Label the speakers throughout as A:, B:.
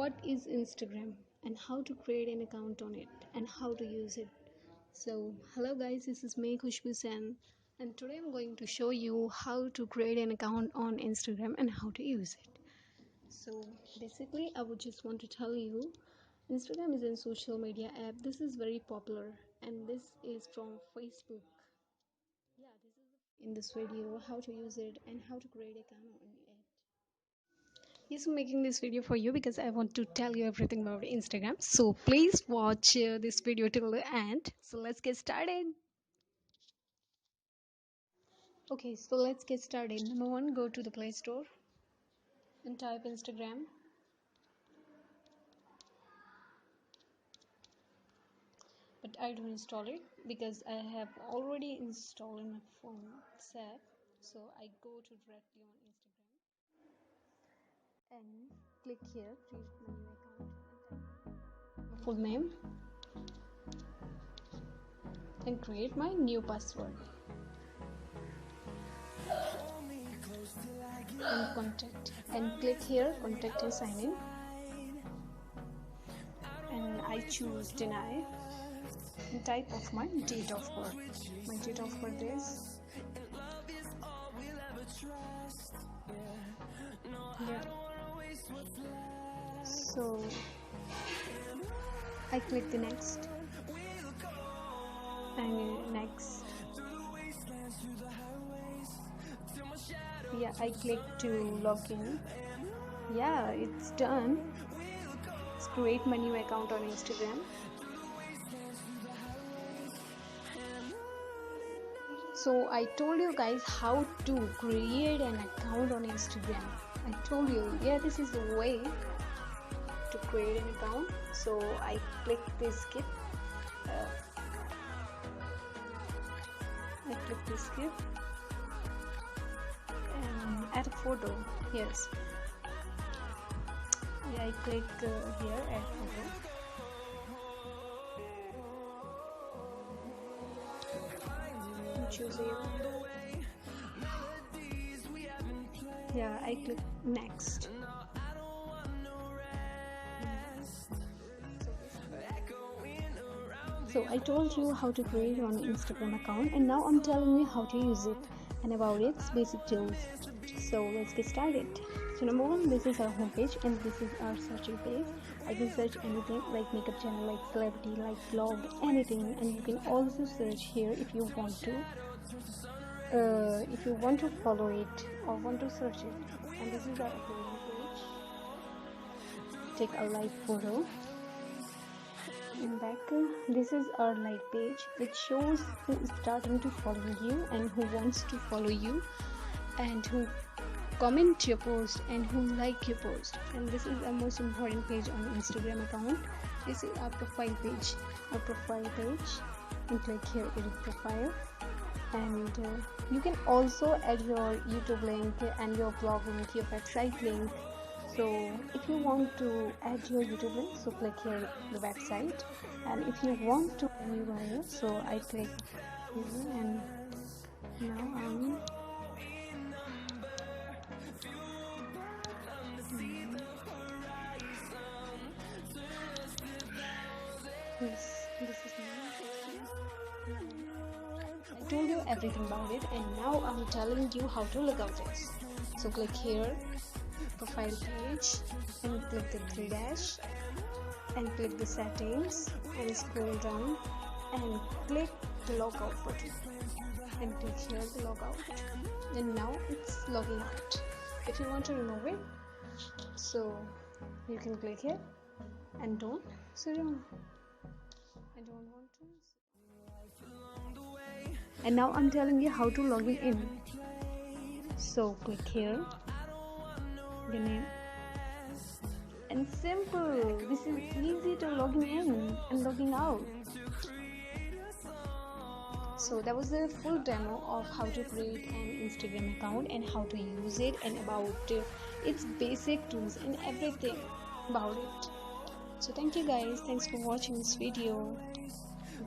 A: what is Instagram and how to create an account on it and how to use it. So hello guys, this is me Khushbu Sen, and today I'm going to show you how to create an account on Instagram and how to use it. So basically I would just want to tell you, Instagram is a social media app. This is very popular and this is from Facebook. Yeah, this is in this video how to use it and how to create an account on it. Yes, I'm making this video for you because I want to tell you everything about Instagram. So please watch this video till the end. So let's get started. Okay, so let's get started. Number one, go to the Play Store and type Instagram. But I don't install it because I have already installed in my phone app. So I go to directly on Instagram and click here, create my new account, and type full name and create my new password and contact, and click here contact and sign in, and I choose deny and type of my date of birth. My date of birth is yeah. So I click the next and next. Yeah, I click to login. Yeah, it's done. Let's create my new account on Instagram. So I told you guys how to create an account on Instagram. I told you, yeah, this is the way to create an account. So I click this skip. I click this skip and add a photo. Yes. Yeah, I click here add photo. Choose it. Yeah, I click next. So I told you how to create an Instagram account, and now I'm telling you how to use it and about its basic tools. So let's get started. So number one, this is our homepage and this is our searching page. I can search anything like makeup channel, like celebrity, like vlog, anything, and you can also search here if you want to. If you want to follow it or want to search it. And this is our uploading page. Take a live photo. In back, this is our live page. It shows who is starting to follow you and who wants to follow you and who comment your post and who like your post. And this is our most important page on Instagram account. This is our profile page. Our profile page, and click here edit profile, and you can also add your YouTube link and your blog link, your website link. So if you want to add your YouTube link, so click here the website, and if you want to anywhere, so I click here, and now yes, this is my I told you everything about it, and now I'm telling you how to look out this. So click here profile page and click the three dash and click the settings and scroll down and click the logout button and click here the logout, and now it's logging out. If you want to remove it, so you can click here and don't, so I don't want to. And now I'm telling you how to log in. So click here the name, and simple. This is easy to logging in and logging out. So that was the full demo of how to create an Instagram account and how to use it and about its basic tools and everything about it. So thank you guys, thanks for watching this video.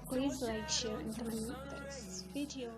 A: Please like, share and comment this video.